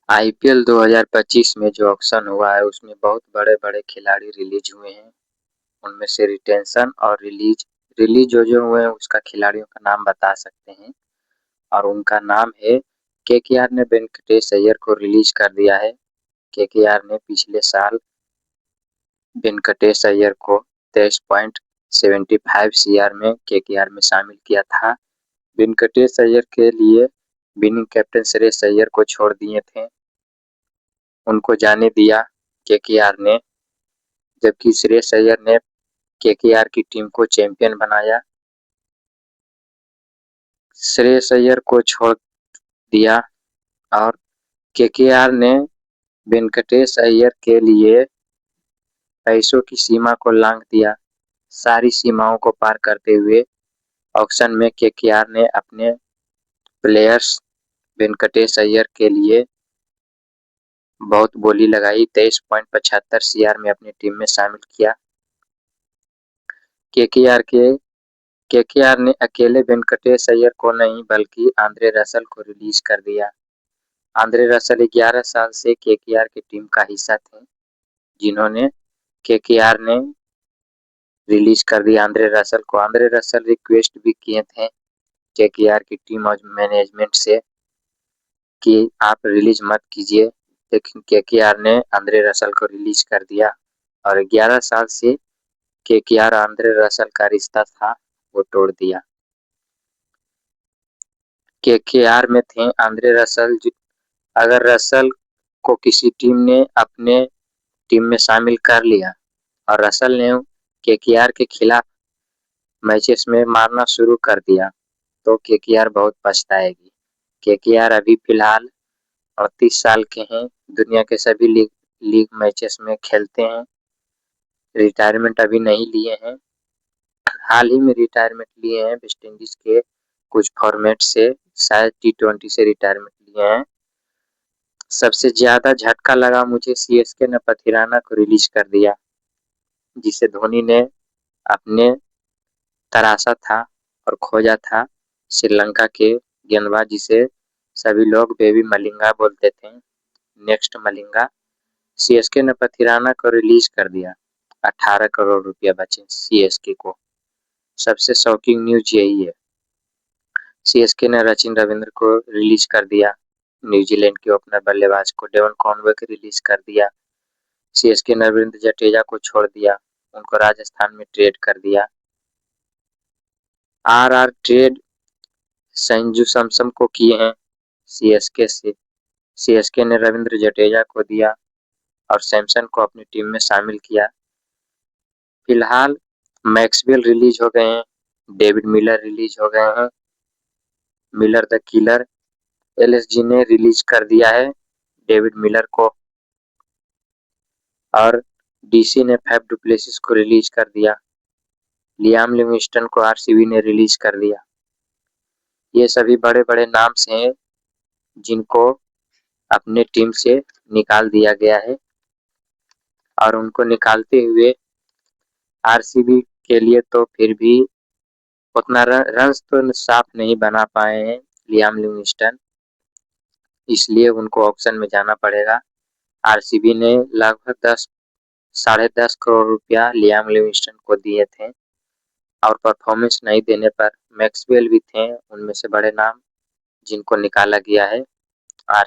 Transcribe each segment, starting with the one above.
IPL 2025 में जो auction हुआ है उसमें बहुत बड़े-बड़े खिलाड़ी रिलीज हुए हैं। उनमें से रिटेंशन और रिलीज रिलीज जो हुए हैं उसका खिलाड़ियों का नाम बता सकते हैं और उनका नाम है केकेआर ने वेंकटेश अय्यर को रिलीज कर दिया है। केकेआर ने पिछले साल वेंकटेश अय्यर को 23.75 सीआर में केकेआर में शामिल किया था। वेंकटेश अय्यर के लिए विनिंग कैप्टन श्रेयस अय्यर को छोड़ दिए थे, उनको जाने दिया केकेआर ने, जबकि श्रेयस अय्यर ने केकेआर की टीम को चैंपियन बनाया। श्रेयस अय्यर को छोड़ दिया और केकेआर ने वेंकटेश अय्यर के लिए पैसों की सीमा को लांघ दिया। सारी सीमाओं को पार करते हुए ऑक्शन में केकेआर ने अपने प्लेयर्स वेंकटेश अय्यर के लिए बहुत बोली लगाई, 23.75 सीआर में अपनी टीम में शामिल किया। केकेआर ने अकेले वेंकटेश अय्यर को नहीं बल्कि आंद्रे रसल को रिलीज कर दिया। आंद्रे रसल 11 साल से केकेआर की टीम का हिस्सा थे, जिन्होंने केकेआर ने रिलीज कर दिया आंद्रे रसल को। आंद्रे रसल रिक्वेस्ट भी किए थे केकेआर की टीम और मैनेजमेंट से कि आप रिलीज मत कीजिए, लेकिन केकेआर ने आंद्रे रसल को रिलीज कर दिया और 11 साल से केकेआर आंद्रे रसल का रिश्ता था वो तोड़ दिया। केकेआर में थे आंद्रे रसल। अगर रसल को किसी टीम ने अपने टीम में शामिल कर लिया और रसल ने केकेआर के खिलाफ मैचेस में मारना शुरू कर दिया तो केकेआर बहुत पछताएगी। केकेआर अभी फिलहाल 38 साल के हैं, दुनिया के सभी लीग मैचेस में खेलते हैं, रिटायरमेंट अभी नहीं लिए हैं। हाल ही में रिटायरमेंट लिए हैं वेस्ट इंडीज के कुछ फॉर्मेट से, शायद T20 से रिटायरमेंट लिए हैं। सबसे ज्यादा झटका लगा मुझे सीएसके ने पथिराना को रिलीज कर दिया, जिसे धोनी ने अपने तराशा था और खोजा था। श्रीलंका के गेंदबाज जिसे सभी लोग बेबी मलिंगा बोलते थे, नेक्स्ट मलिंगा। सीएसके ने पथिराना को रिलीज कर दिया, 18 करोड़ रुपया बचे सीएसके को। सबसे शॉकिंग न्यूज यही है। सीएसके ने सचिन रविंद्र को रिलीज कर दिया, न्यूजीलैंड के ओपनर बल्लेबाज को डेवन कॉनवे को रिलीज कर दिया। सीएसके ने रविंद्र जडेजा को छोड़ दिया, उनको राजस्थान में ट्रेड कर दिया। आरआर ट्रेड संजू सैमसन को किए हैं सीएसके से। सीएसके ने रविंद्र जडेजा को दिया और सैमसन को अपनी टीम में शामिल किया। फिलहाल मैक्सवेल रिलीज हो गए हैं, डेविड मिलर रिलीज हो गए हैं, मिलर द किलर। एलएसजी ने रिलीज कर दिया है डेविड मिलर को और डीसी ने फैफ डु प्लेसिस को रिलीज कर दिया। लियाम लिविंगस्टन को आरसीबी ने रिलीज कर दिया। ये सभी बड़े-बड़े नाम्स हैं जिनको अपने टीम से निकाल दिया गया है और उनको निकालते हुए आरसीबी के लिए तो फिर भी उतना रन्स तो साफ नहीं बना पाए हैं लियाम लिविंगस्टन, इसलिए उनको ऑक्शन में जाना पड़ेगा। आरसीबी ने लगभग 10-10.5 करोड़ रुपया लियाम लिविंगस्टन को दिए थे और परफॉर्मेंस नहीं देने पर मैक्सवेल भी थे उनमें से बड़े नाम जिनको निकाला गया है। और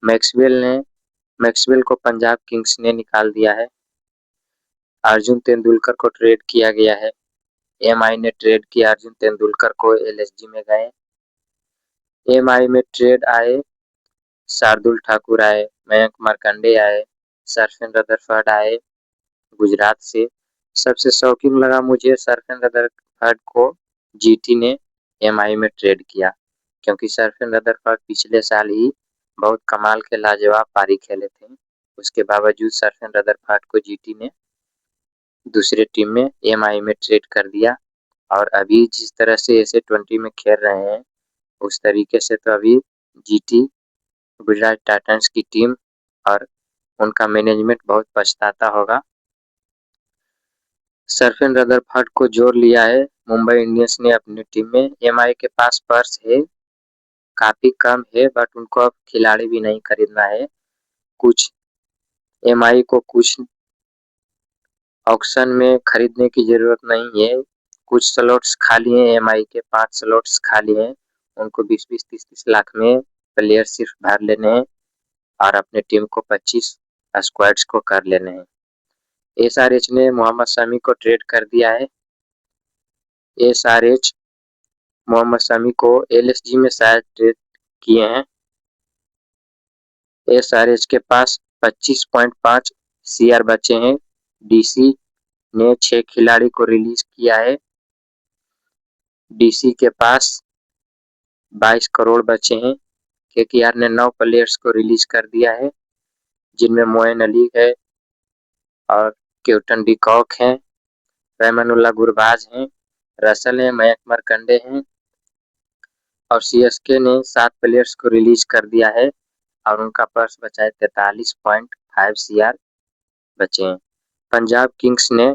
मैक्सवेल को पंजाब किंग्स ने निकाल दिया है। अर्जुन तेंदुलकर को ट्रेड किया गया है, एमआई ने ट्रेड किया अर्जुन तेंदुलकर को, एलएसजी में गए। एमआई में ट्रेड आए शार्दुल ठाकुर आए, मयंक मार्कंडे आए, सरफेन रदरफर्ड आए गुजरात से। सबसे शौकीन लगा मुझे सरफेन रदरफर्ड को जीटी ने एमआई में ट्रेड किया, क्योंकि सरफेन रदरफर्ड पिछले साल ही बहुत कमाल के लाजवाब पारी खेले थे। उसके बावजूद सरफेन रदरफर्ड को जीटी ने दूसरे टीम में एमआई में ट्रेड कर दिया और अभी जिस तरह से ऐसे 20 में खेल रहे हैं उस तरीके से तो अभी जीटी गुजरात टाइटंस की टीम और उनका मैनेजमेंट बहुत पछताता होगा। सरफेन रदरफर्ड को जोड़ लिया है मुंबई इंडियंस ने अपनी टीम में। एमआई के पास पर्स है काफ़ी कम है, बट उनको अब खिलाड़ी भी नहीं खरीदना है। कुछ एमआई को कुछ ऑक्शन में खरीदने की ज़रूरत नहीं है। कुछ स्लॉट्स खाली हैं, एमआई के 5 स्लॉट्स खाली हैं। उनको 20-20, 30-30 लाख में प्लेयर सिर्फ भर लेने हैं और अपने टीम को 25 स्क्वाड्स को कर लेने हैं। एसआरएच ने मोहम्मद शमी को ट्रेड कर दिया है। एसआरएच मोहम्मद शमी को एलएसजी में शायद ट्रेड किए हैं। एसआरएच के पास 25.5 सीआर बचे हैं। डीसी ने 6 खिलाड़ी को रिलीज किया है। डीसी के पास 22 करोड़ बचे हैं। केकेआर ने 9 प्लेयर्स को रिलीज कर दिया है, जिनमें मोइन अली है और क्विंटन डी कॉक हैं, रहमानुल्लाह गुरबाज हैं, रसल हैं, मयंक मरकंडे हैं और सीएसके ने 7 प्लेयर्स को रिलीज कर दिया है और उनका पर्स बचा है 43.5 सीआर बचे हैं। पंजाब किंग्स ने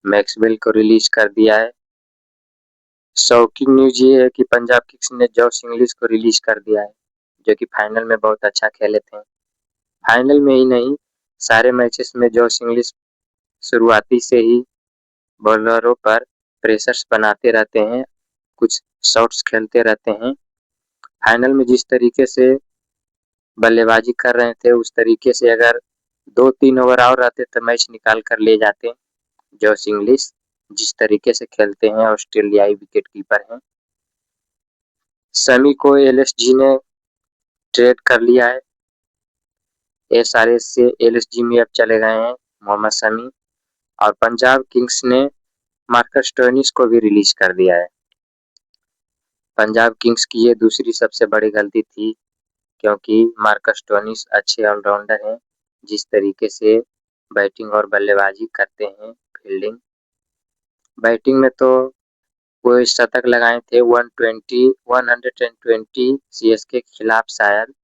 मैक्सवेल को रिलीज कर दिया है। शॉकिंग न्यूज ये है कि पंजाब किंग्स ने जॉश इंग्लिश को रिलीज कर दिया है, जो कि फाइनल में बहुत अच्छा खेले थे। फाइनल में ही नहीं, सारे मैचेस में जॉश इंग्लिश शुरुआती से ही बॉलरों पर प्रेशर्स बनाते रहते हैं, कुछ शॉट्स खेलते रहते हैं। फाइनल में जिस तरीके से बल्लेबाजी कर रहे थे, उस तरीके से अगर 2-3 ओवर और रहते तो मैच निकाल कर ले जाते। जॉश इंग्लिश जिस तरीके से खेलते हैं, ऑस्ट्रेलियाई विकेट कीपर हैं। शमी को एलएसजी ने ट्रेड कर लिया है। एसआरएच से एलएसजी में अब चले गए हैं मोहम्मद शमी। और पंजाब किंग्स ने मार्कस स्टोइनिस को भी रिलीज कर दिया है। पंजाब किंग्स की ये दूसरी सबसे बड़ी गलती थी, क्योंकि मार्कस स्टोइनिस अच्छे ऑलराउंडर हैं। जिस तरीके से बैटिंग और बल्लेबाजी करते हैं, फील्डिंग, बैटिंग में तो वो शतक लगाए थे 120 सीएसके के खिलाफ शायद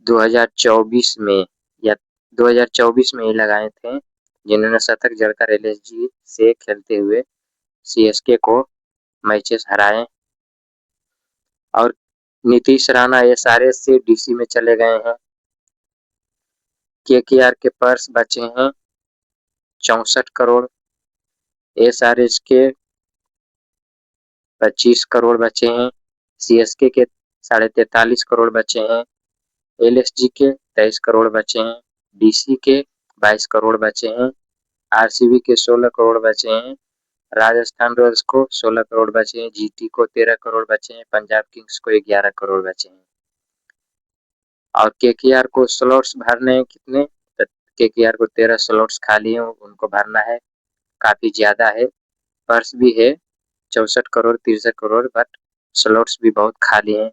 2024 में या 2024 में ही लगाए थे, जिन्होंने शतक जड़कर एलएसजी से खेलते हुए सीएसके को मैचेस हराए। और नीतीश राणा एसआरएच से डीसी में चले गए हैं। केकेआर के पर्स बचे हैं 64 करोड़, एसआरएच के 25 करोड़ बचे हैं, सीएसके के 43.5 करोड़ बचे हैं, एलएसजी के 23 करोड़ बचे हैं, डीसी के 22 करोड़ बचे हैं, आरसीबी के 16 करोड़ बचे हैं, राजस्थान रॉयल्स को 16 करोड़ बचे हैं, जीटी को 13 करोड़ बचे हैं, पंजाब किंग्स को 11 करोड़ बचे हैं। और केकेआर को स्लॉट्स भरने हैं कितने? केकेआर को 13 स्लॉट्स खाली हैं, उनको भरना है। काफी ज्यादा है, पर्स भी है 64 करोड़ 63 करोड़, बट स्लॉट्स भी बहुत खाली हैं।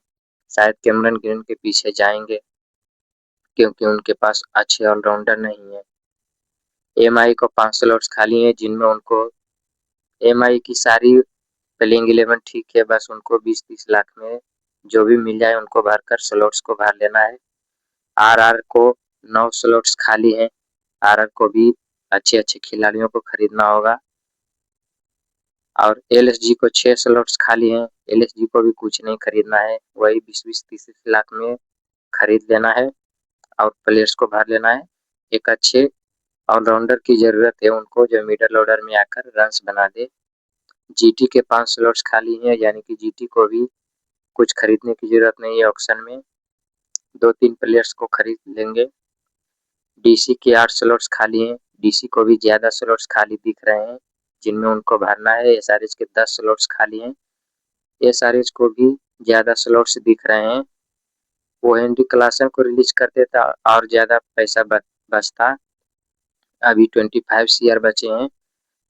शायद कैमरन ग्रीन के पीछे जाएंगे, क्योंकि उनके पास अच्छे ऑलराउंडर नहीं है। एमआई को 5 स्लॉट्स खाली हैं, जिनमें उनको एमआई की सारी प्लेइंग 11 ठीक है, बस उनको 20-30 लाख में जो भी मिल जाए उनको भरकर स्लॉट्स को भर लेना है। आरआर को 9 स्लॉट्स खाली हैं, आरआर को भी अच्छे खिलाड़ियों को खरीदना होगा। और एलएसजी को 6 स्लॉट्स खाली हैं, एलएसजी को भी कुछ नहीं खरीदना है, वही 20-20, 30 लाख में खरीद लेना है और प्लेयर्स को भर लेना है। एक अच्छे ऑलराउंडर की जरूरत है उनको, जो मिडल ऑर्डर में आकर रन्स बना दे। जीटी के 5 स्लॉट्स खाली हैं, यानी कि जीटी को भी कुछ खरीदने की जरूरत नहीं है। ऑक्शन में 2-3 प्लेयर्स को खरीद लेंगे। डीसी के 8 स्लॉट्स खाली हैं, डीसी को भी ज्यादा स्लॉट्स खाली दिख रहे हैं, जिनमें उनको भरना है। एसआरएच के 10 स्लॉट्स खाली हैं, एसआरएच को भी ज्यादा स्लॉट्स दिख रहे हैं। वो हेनरी क्लासन को रिलीज कर देता और ज्यादा पैसा बचता। अभी 25 सीआर बचे हैं,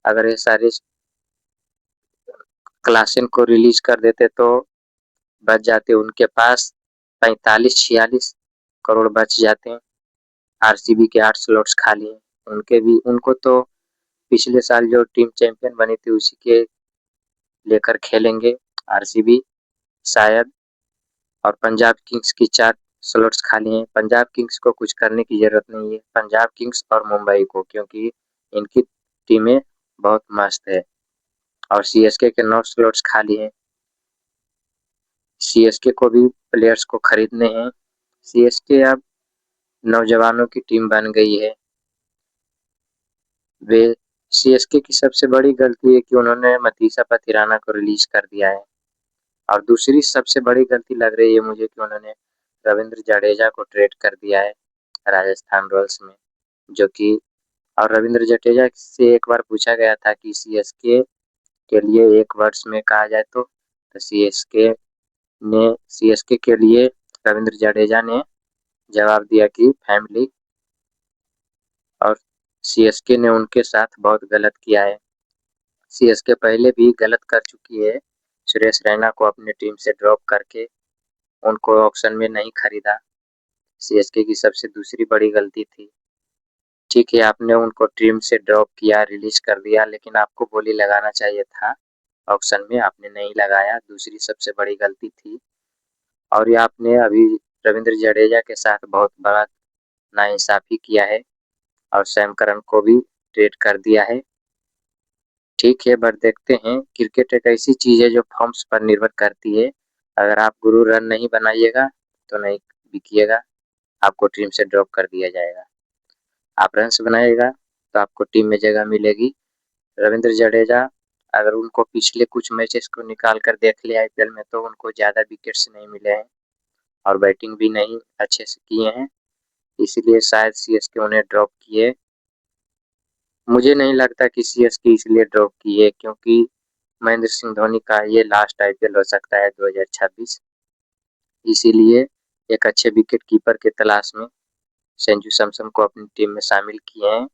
अगर एसआरएच क्लासन को रिलीज कर देते तो बच जाते उनके पास 45-46 करोड़ बच जाते हैं। आरसीबी के 8 स्लॉट्स खाली हैं, उनको तो पिछले साल जो टीम चैंपियन बनी थी उसी के लेकर खेलेंगे आरसीबी शायद। और पंजाब किंग्स की 4 स्लॉट्स खाली हैं। पंजाब किंग्स को कुछ करने की जरूरत नहीं है, पंजाब किंग्स और मुंबई को, क्योंकि इनकी टीमें बहुत मस्त है। और सीएसके के 9 स्लॉट्स खाली हैं। सीएसके को भी प्लेयर्स को खरीदने हैं। सीएसके अब नौजवानों की टीम बन गई है। वे सीएसके की सबसे बड़ी गलती है कि उन्होंने मतीसा पथिराना को रिलीज कर दिया है। और दूसरी सबसे बड़ी गलती लग रही है मुझे कि उन्होंने रविंद्र जडेजा को ट्रेड कर दिया है राजस्थान रॉयल्स में, जो कि और रविंद्र जडेजा से एक बार पूछा गया था कि सीएसके के लिए एक वर्ष में कहा जाए तो सीएसके के लिए रविंद्र जडेजा ने जवाब दिया कि फैमिली, और सीएसके ने उनके साथ बहुत गलत किया है। सीएसके पहले भी गलत कर चुकी है, सुरेश रैना को अपनी टीम से ड्रॉप करके उनको ऑक्शन में नहीं खरीदा। सीएसके की सबसे दूसरी बड़ी गलती थी। ठीक है, आपने उनको टीम से ड्रॉप किया, रिलीज कर दिया, लेकिन आपको बोली लगाना चाहिए था ऑक्शन में, आपने नहीं लगाया, दूसरी सबसे बड़ी गलती थी। और ये आपने अभी रविंद्र जडेजा के साथ बहुत बड़ा नाइंसाफी किया है और सैम करन को भी ट्रेड कर दिया है। ठीक है, बट देखते हैं, क्रिकेट एक ऐसी चीज है जो फॉर्म्स पर निर्भर करती है। अगर आप गुरु रन नहीं बनाइएगा तो नहीं बिकिएगा, आपको टीम से ड्रॉप कर दिया जाएगा। आप रन्स बनाइएगा तो आपको टीम में जगह मिलेगी। रविंद्र जडेजा, अगर उनको पिछले कुछ मैचेस को निकाल कर देख लिया आईपीएल में, तो उनको ज़्यादा विकेट्स नहीं मिले हैं और बैटिंग भी नहीं अच्छे से किए हैं, इसलिए शायद सीएसके उन्हें ड्रॉप किए। मुझे नहीं लगता कि सीएसके इसलिए ड्रॉप की है क्योंकि महेंद्र सिंह धोनी का ये लास्ट आईपीएल हो सकता है 2026, इसीलिए एक अच्छे विकेट कीपर के तलाश में संजू सैमसन को अपनी टीम में शामिल किए हैं।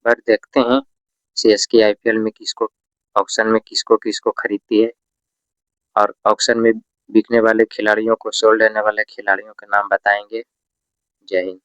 पर देखते हैं सीएसके आईपीएल में किसको ऑक्शन में किसको किसको खरीदती है, और ऑक्शन में बिकने वाले खिलाड़ियों को, सोल्ड होने वाले खिलाड़ियों के नाम बताएंगे। जय हिंद।